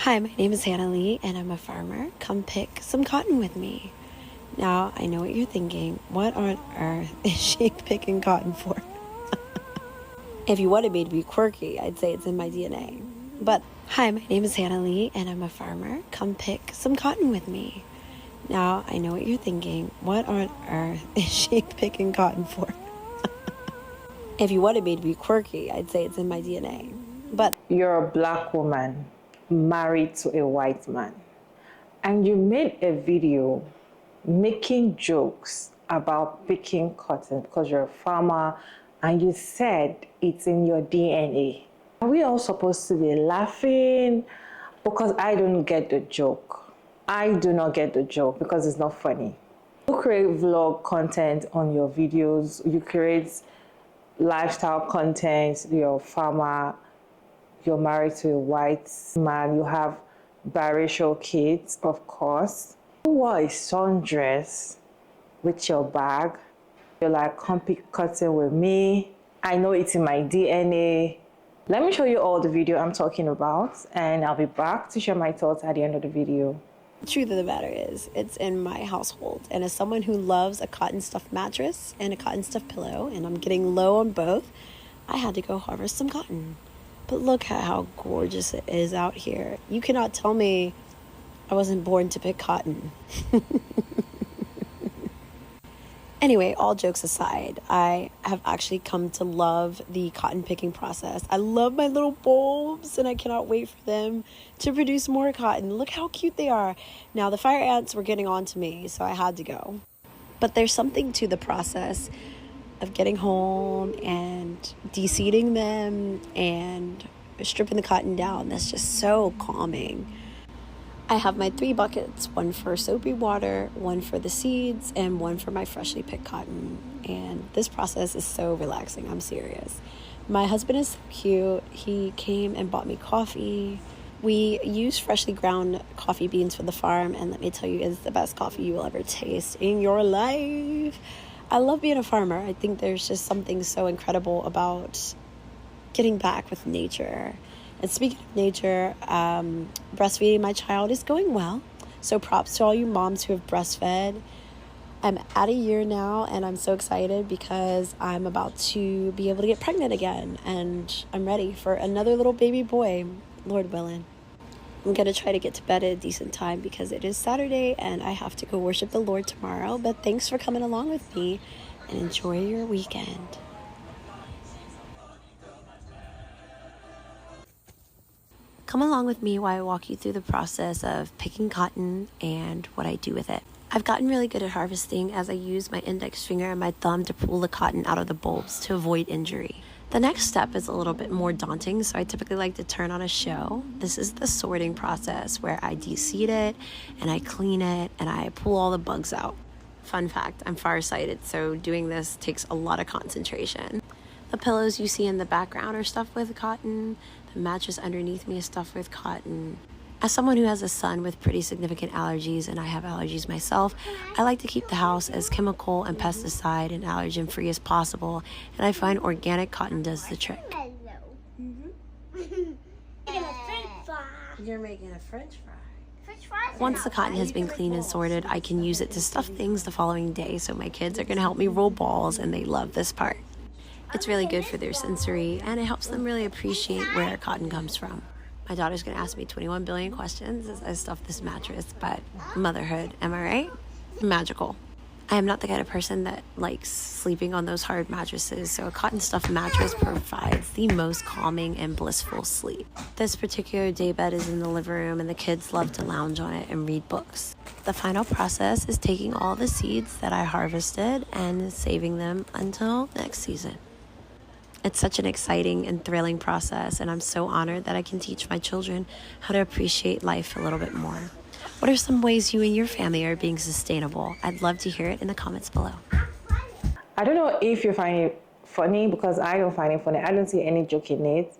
Hi, my name is Hannah Lee, and I'm a farmer. Come pick some cotton with me. Now, I know what you're thinking. What on earth is she picking cotton for? If you wanted me to be quirky, I'd say it's in my DNA. But, hi, my name is Hannah Lee, and I'm a farmer. Come pick some cotton with me. Now, I know what you're thinking. What on earth is she picking cotton for? If you wanted me to be quirky, I'd say it's in my DNA. But you're a black woman married to a white man, and you made a video making jokes about picking cotton because you're a farmer, and you said it's in your DNA. Are we all supposed to be laughing? Because I don't get the joke. I do not get the joke because it's not funny. You create vlog content on your videos, you create lifestyle content, you're a farmer, you're married to a white man, you have biracial kids, of course. You wore a sundress with your bag. You're like, come pick cotton with me. I know it's in my DNA. Let me show you all the video I'm talking about, and I'll be back to share my thoughts at the end of the video. the truth of the matter is, it's in my household. And as someone who loves a cotton stuffed mattress and a cotton stuffed pillow, and I'm getting low on both, I had to go harvest some cotton. But look at how gorgeous it is out here. You cannot tell me I wasn't born to pick cotton. Anyway, all jokes aside, I have actually come to love the cotton picking process. I love my little bulbs, and I cannot wait for them to produce more cotton. Look how cute they are. Now, the fire ants were getting on to me, so I had to go. But there's something to the process of getting home and de-seeding them and stripping the cotton down. That's just so calming. I have my 3 buckets, one for soapy water, one for the seeds, and one for my freshly picked cotton. And this process is so relaxing, I'm serious. My husband is so cute. He came and bought me coffee. We use freshly ground coffee beans for the farm, and let me tell you, it's the best coffee you will ever taste in your life. I love being a farmer. I think there's just something so incredible about getting back with nature. And speaking of nature, breastfeeding my child is going well. So props to all you moms who have breastfed. I'm at a year now, and I'm so excited because I'm about to be able to get pregnant again. And I'm ready for another little baby boy, Lord willing. I'm going to try to get to bed at a decent time because it is Saturday and I have to go worship the Lord tomorrow. But thanks for coming along with me, and enjoy your weekend. Come along with me while I walk you through the process of picking cotton and what I do with it. I've gotten really good at harvesting as I use my index finger and my thumb to pull the cotton out of the bulbs to avoid injury. The next step is a little bit more daunting, so I typically like to turn on a show. This is the sorting process where I de-seed it and I clean it and I pull all the bugs out. Fun fact, I'm farsighted, so doing this takes a lot of concentration. The pillows you see in the background are stuffed with cotton. The mattress underneath me is stuffed with cotton. As someone who has a son with pretty significant allergies, and I have allergies myself, I like to keep the house as chemical and pesticide and allergen free as possible, and I find organic cotton does the trick. You're making a French fry. Once the cotton has been cleaned and sorted, I can use it to stuff things the following day, so my kids are going to help me roll balls, and they love this part. It's really good for their sensory, and it helps them really appreciate where cotton comes from. My daughter's going to ask me 21 billion questions as I stuff this mattress, but motherhood, am I right? Magical. I am not the kind of person that likes sleeping on those hard mattresses, so a cotton stuffed mattress provides the most calming and blissful sleep. This particular daybed is in the living room, and the kids love to lounge on it and read books. The final process is taking all the seeds that I harvested and saving them until next season. It's such an exciting and thrilling process, and I'm so honored that I can teach my children how to appreciate life a little bit more. What are some ways you and your family are being sustainable? I'd love to hear it in the comments below. I don't know if you find it funny, because I don't find it funny. I don't see any joke in it.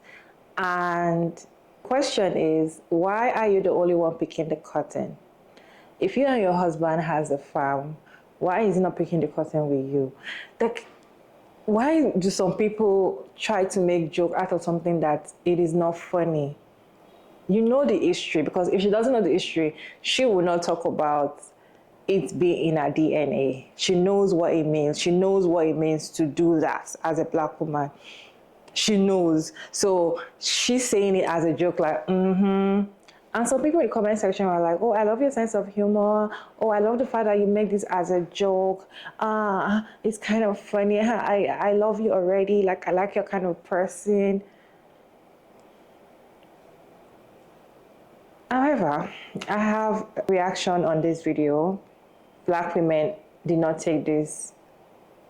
And the question is, why are you the only one picking the cotton? If you and your husband has a farm, why is he not picking the cotton with you? Why do some people try to make joke out of something that it is not funny? You know the history, because if she doesn't know the history, she will not talk about it being in her DNA. She knows what it means. She knows what it means to do that as a Black woman. She knows. So she's saying it as a joke, like, mm-hmm. And some people in the comment section are like, oh, I love your sense of humor. Oh, I love the fact that you make this as a joke. It's kind of funny. I love you already. Like, I like your kind of person. However, I have a reaction on this video. Black women did not take this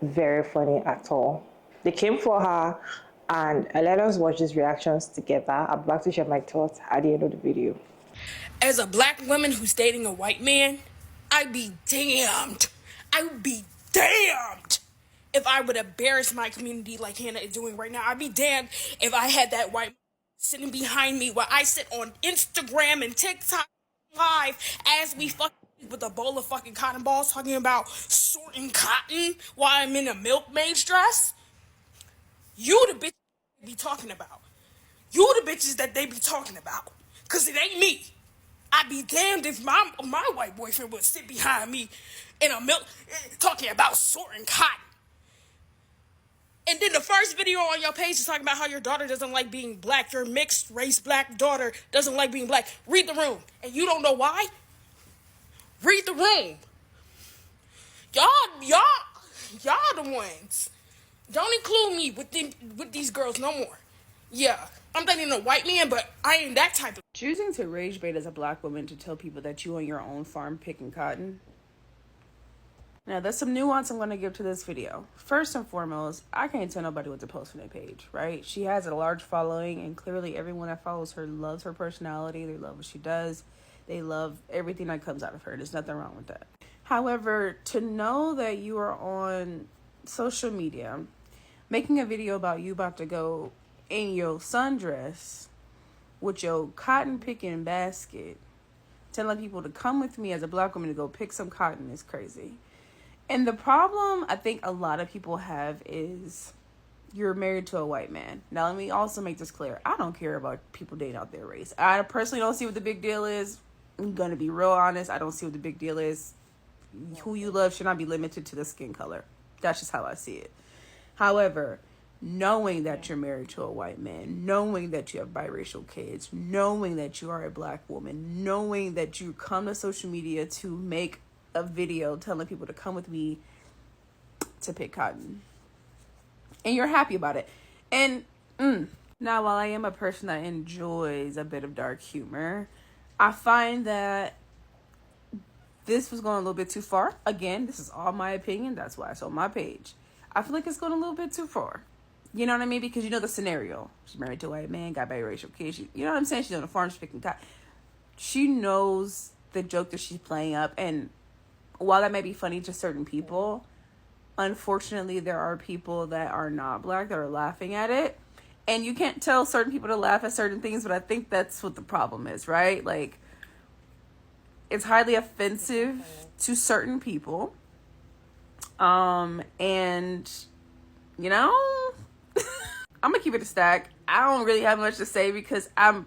very funny at all. They came for her, and let us watch these reactions together. I'm back to share my thoughts at the end of the video. As a Black woman who's dating a white man, I'd be damned. I would be damned if I would embarrass my community like Hannah is doing right now. I'd be damned if I had that white sitting behind me while I sit on Instagram and TikTok live as we fucking with a bowl of fucking cotton balls talking about sorting cotton while I'm in a milkmaid's dress. You the bitch they be talking about. You the bitches that they be talking about. Cause it ain't me. I'd be damned if my white boyfriend would sit behind me in a milk talking about sorting cotton. And then the first video on your page is talking about how your daughter doesn't like being Black. Your mixed race Black daughter doesn't like being Black. Read the room. And you don't know why? Read the room. Y'all the ones. Don't include me with these girls no more. Yeah, I'm dating a white man, but I ain't that type of... Choosing to rage bait as a Black woman to tell people that you on your own farm picking cotton. Now, there's some nuance I'm going to give to this video. First and foremost, I can't tell nobody what to post on their page, right? She has a large following, and clearly everyone that follows her loves her personality. They love what she does. They love everything that comes out of her. There's nothing wrong with that. However, to know that you are on social media making a video about you about to go in your sundress with your cotton picking basket, telling people to come with me as a Black woman to go pick some cotton is crazy. And the problem I think a lot of people have is you're married to a white man. Now, let me also make this clear. I don't care about people dating out their race. I personally don't see what the big deal is. I'm going to be real honest. I don't see what the big deal is. Who you love should not be limited to the skin color. That's just how I see it. However, knowing that you're married to a white man, knowing that you have biracial kids, knowing that you are a Black woman, knowing that you come to social media to make a video telling people to come with me to pick cotton, and you're happy about it. And now, while I am a person that enjoys a bit of dark humor, I find that this was going a little bit too far. Again, this is all my opinion. That's why it's on my page. I feel like it's going a little bit too far. You know what I mean? Because you know the scenario. She's married to a white man, got biracial kids. You know what I'm saying? She's on the farm, she's picking cotton. She knows the joke that she's playing up. And while that may be funny to certain people, unfortunately, there are people that are not Black that are laughing at it. And you can't tell certain people to laugh at certain things, but I think that's what the problem is, right? Like, it's highly offensive to certain people. And, you know, I'm gonna keep it a stack. I don't really have much to say because I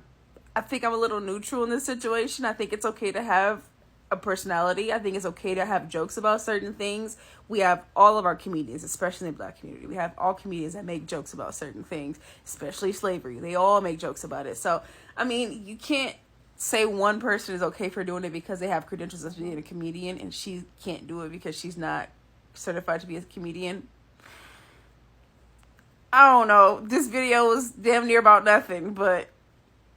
think I'm a little neutral in this situation. I think it's okay to have a personality. I think it's okay to have jokes about certain things. We have all of our comedians, especially in the Black community. We have all comedians that make jokes about certain things, especially slavery. They all make jokes about it. So, I mean, you can't say one person is okay for doing it because they have credentials as being a comedian and she can't do it because she's not certified to be a comedian. I don't know. This video was damn near about nothing, but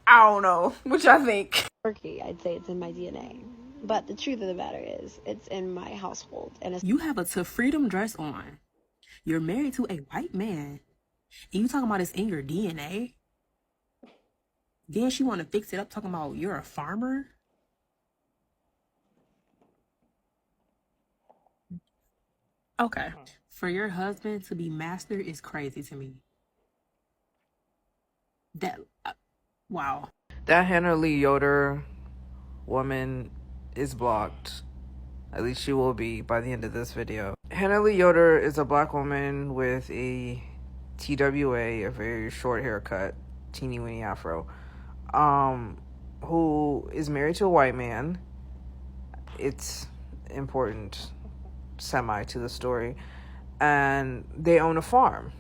I don't know. What y'all think? Turkey, I'd say it's in my DNA. But the truth of the matter is, it's in my household. And it's... You have a To Freedom dress on. You're married to a white man. And you talking about it's in your DNA? Then she want to fix it up talking about you're a farmer? Okay. For your husband to be master is crazy to me. That, wow. That Hannah Lee Yoder woman is blocked. At least she will be by the end of this video. Hannah Lee Yoder is a Black woman with a TWA, a very short haircut, teeny weeny afro. who is married to a white man. It's important semi to the story. And they own a farm.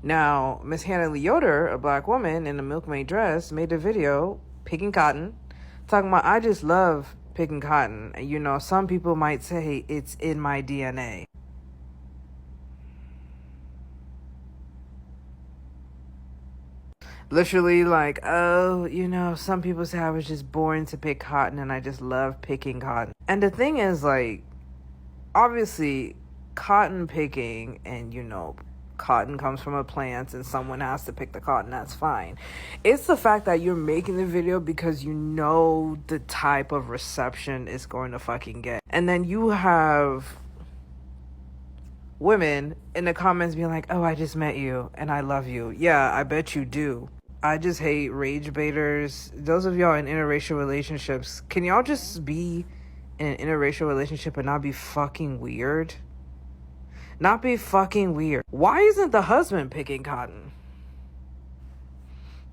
Now, Miss Hannah Lee Yoder, a black woman in a milkmaid dress, made a video picking cotton, talking about, I just love picking cotton. And, you know, some people might say it's in my DNA. Literally, like, oh, you know, some people say I was just born to pick cotton and I just love picking cotton. And the thing is, like, obviously, cotton picking and, you know, cotton comes from a plant and someone has to pick the cotton, that's fine. It's the fact that you're making the video because you know the type of reception it's going to fucking get. And then you have women in the comments being like, oh, I just met you and I love you. Yeah, I bet you do. I just hate rage baiters. Those of y'all in interracial relationships, can y'all just be in an interracial relationship and not be fucking weird? Not be fucking weird. Why isn't the husband picking cotton?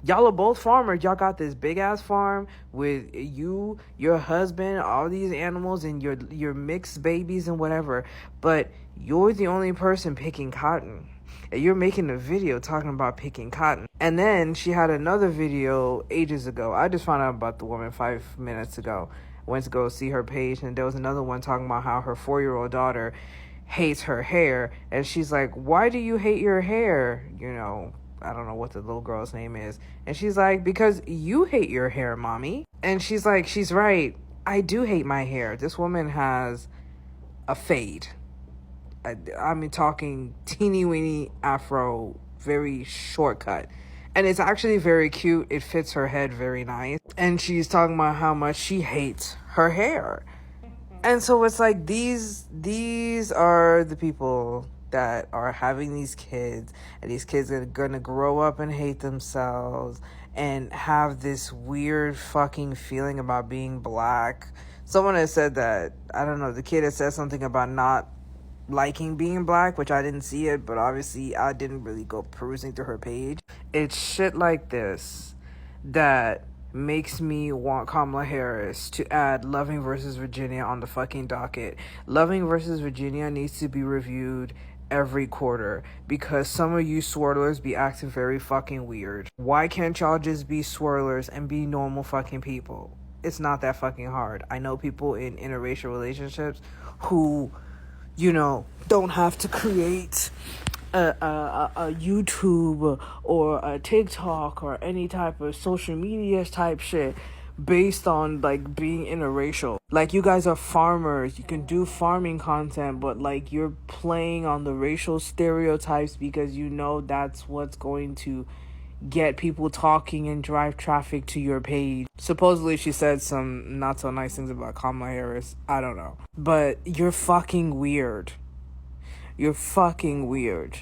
Y'all are both farmers. Y'all got this big ass farm with you, your husband, all these animals, and your mixed babies and whatever. But you're the only person picking cotton. And you're making a video talking about picking cotton. And then she had another video ages ago. I just found out about the woman 5 minutes ago. Went to go see her page, and there was another one talking about how her 4-year-old daughter hates her hair. And she's like, why do you hate your hair? You know, I don't know what the little girl's name is. And she's like, because you hate your hair, mommy. And she's like, she's right. I do hate my hair. This woman has a fade. I'm talking teeny weeny afro, very shortcut. And it's actually very cute. It fits her head very nice. And she's talking about how much she hates her hair. And so it's like these are the people that are having these kids, and these kids are gonna grow up and hate themselves and have this weird fucking feeling about being black. Someone has said that, I don't know, the kid has said something about not liking being black, which I didn't see it, but obviously I didn't really go perusing through her page. It's shit like this that makes me want Kamala Harris to add Loving versus Virginia on the fucking docket. Loving versus Virginia needs to be reviewed every quarter because some of you swirlers be acting very fucking weird. Why can't y'all just be swirlers and be normal fucking people? It's not that fucking hard. I know people in interracial relationships who, you know, don't have to create a YouTube or a TikTok or any type of social media type shit based on like being interracial. Like, you guys are farmers, you can do farming content, but like you're playing on the racial stereotypes because you know that's what's going to get people talking and drive traffic to your page. Supposedly she said some not so nice things about Kamala Harris. I don't know. But you're fucking weird. You're fucking weird.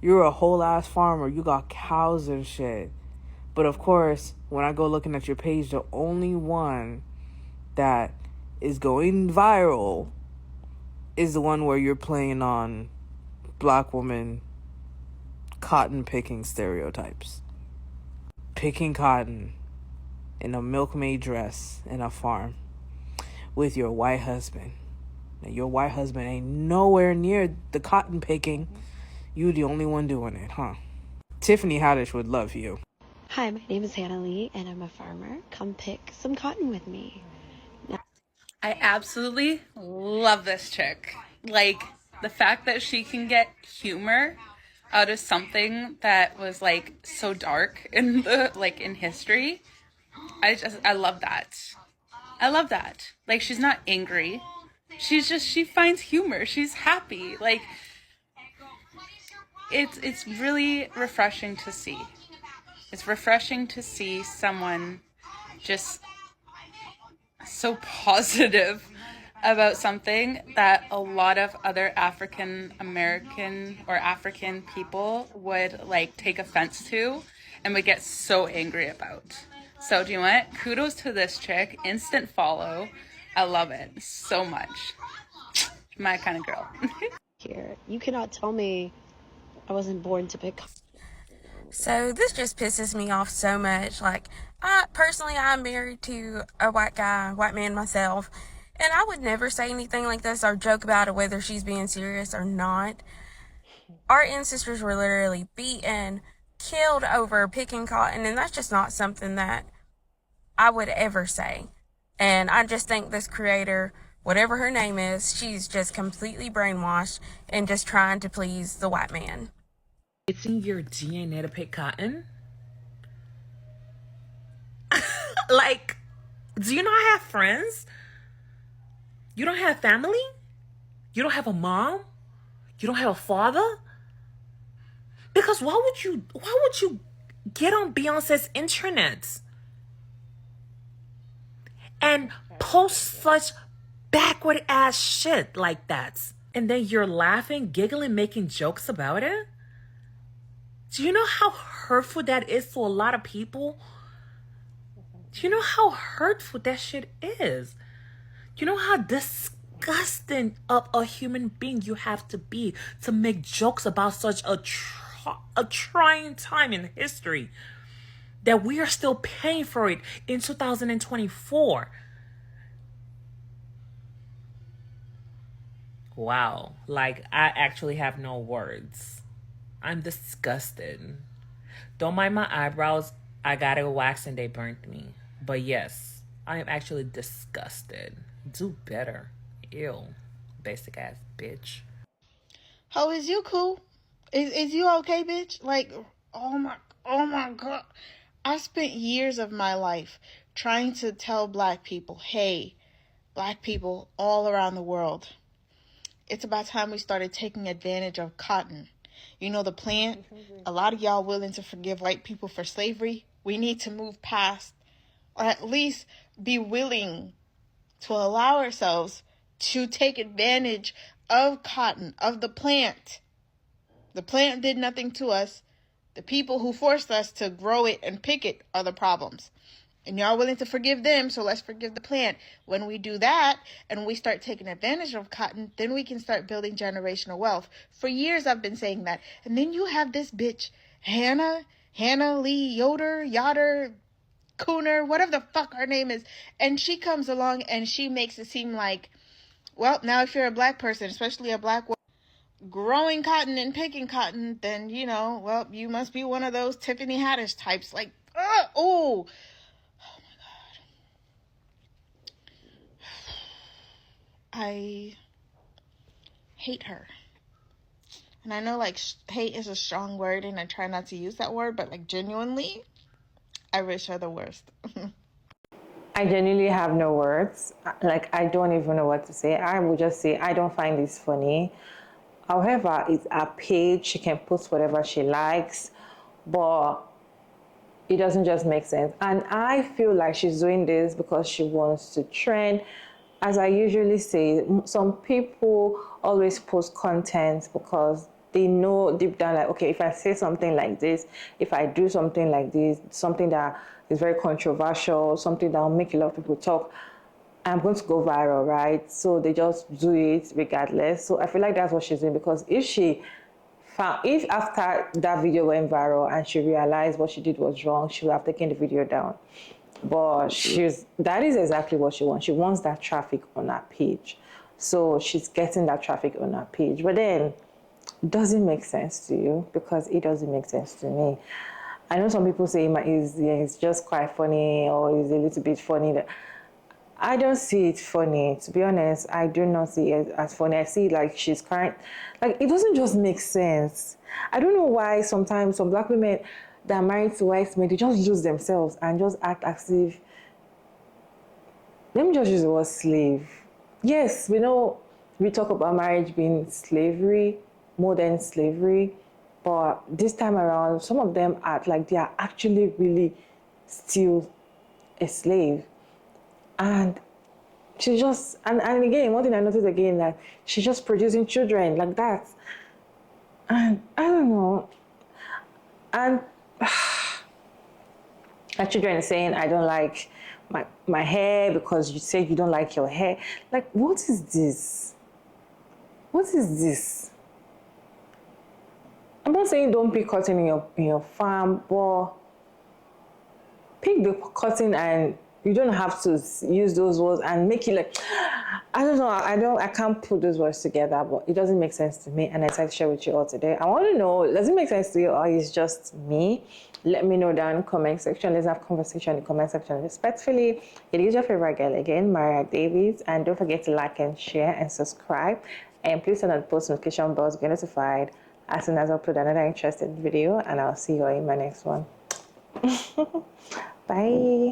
You're a whole ass farmer. You got cows and shit. But of course, when I go looking at your page, the only one that is going viral is the one where you're playing on black woman cotton picking stereotypes. Picking cotton in a milkmaid dress in a farm with your white husband. Now, your white husband ain't nowhere near the cotton picking. You the only one doing it, huh? Tiffany Haddish would love you. Hi, my name is Hannah Lee, and I'm a farmer. Come pick some cotton with me. I absolutely love this chick. Like, the fact that she can get humor out of something that was like so dark in the in history. I love that. I love that. Like, she's not angry. She finds humor. She's happy. Like, it's really refreshing to see. It's refreshing to see someone just so positive about something that a lot of other African American or African people would like take offense to and would get so angry about. So do you know what? Kudos to this chick. Instant follow. I love it so much. My kind of girl. Here, you cannot tell me I wasn't born to pick. So this just pisses me off so much. Like, I'm married to a white man myself, and I would never say anything like this or joke about it whether she's being serious or not. Our ancestors were literally beaten, killed over picking cotton, and that's just not something that I would ever say. And I just think this creator, whatever her name is, she's just completely brainwashed and just trying to please the white man. It's in your DNA to pick cotton? Like, do you not have friends? You don't have family? You don't have a mom? You don't have a father? Because why would you get on Beyonce's internet and post such backward ass shit like that? And then you're laughing, giggling, making jokes about it? Do you know how hurtful that is to a lot of people? Do you know how hurtful that shit is? Do you know how disgusting of a human being you have to be to make jokes about such a trying time in history that we are still paying for it in 2024? Wow, like I actually have no words. I'm disgusted. Don't mind my eyebrows. I got it waxed and they burnt me. But yes, I am actually disgusted. Do better. Ew. Basic ass bitch. Ho, is you cool? Is you okay, bitch? Like, oh my god. I spent years of my life trying to tell black people, hey, black people all around the world, it's about time we started taking advantage of cotton. You know, the plant, a lot of y'all willing to forgive white people for slavery. We need to move past, or at least be willing to allow ourselves to take advantage of cotton, of the plant. The plant did nothing to us. The people who forced us to grow it and pick it are the problems. And y'all willing to forgive them, so let's forgive the plant. When we do that and we start taking advantage of cotton, then we can start building generational wealth. For years I've been saying that. And then you have this bitch, Hannah Lee Yoder, Cooner, whatever the fuck her name is. And she comes along and she makes it seem like, well, now if you're a black person, especially a black woman, growing cotton and picking cotton, then, you know, well, you must be one of those Tiffany Haddish types. Like, oh my god. I hate her. And I know, like, hate is a strong word, and I try not to use that word, but, like, genuinely, I wish her the worst. I genuinely have no words. Like, I don't even know what to say. I would just say, I don't find this funny. However, it's a page. She can post whatever she likes, but it doesn't just make sense. And I feel like she's doing this because she wants to trend. As I usually say, some people always post content because they know deep down, like, okay, if I say something like this, if I do something like this, something that is very controversial, something that will make a lot of people talk, I'm going to go viral, right? So they just do it regardless. So I feel like that's what she's doing, because if after that video went viral and she realized what she did was wrong, she would have taken the video down. But that is exactly what she wants. She wants that traffic on her page. So she's getting that traffic on her page. But then, it doesn't make sense to you, because it doesn't make sense to me. I know some people say it's just quite funny, or it's a little bit funny. I don't see it funny, to be honest. I do not see it as funny. I see it like she's crying. Like, it doesn't just make sense. I don't know why sometimes some black women that are married to white men, they just lose themselves and just act as if, let me just use the word slave. Yes, we know we talk about marriage being slavery, modern slavery, but this time around, some of them act like they are actually really still a slave. And she just, and again, one thing I noticed again, that she's just producing children like that. And I don't know. And her children saying, I don't like my hair because you say you don't like your hair. Like, what is this? What is this? I'm not saying don't pick cotton in your farm, but pick the cotton, and you don't have to use those words and make it like, I don't know, I can't put those words together, but it doesn't make sense to me, and I decided to share with you all today. I want to know, does it make sense to you, or is just me? Let me know down in the comment section. Let's have conversation in the comment section respectfully. It is your favorite girl again, Maria Davies, and don't forget to like and share and subscribe, and please turn on the post notification bell to get notified as soon as I upload another interesting video, and I'll see you all in my next one. Bye.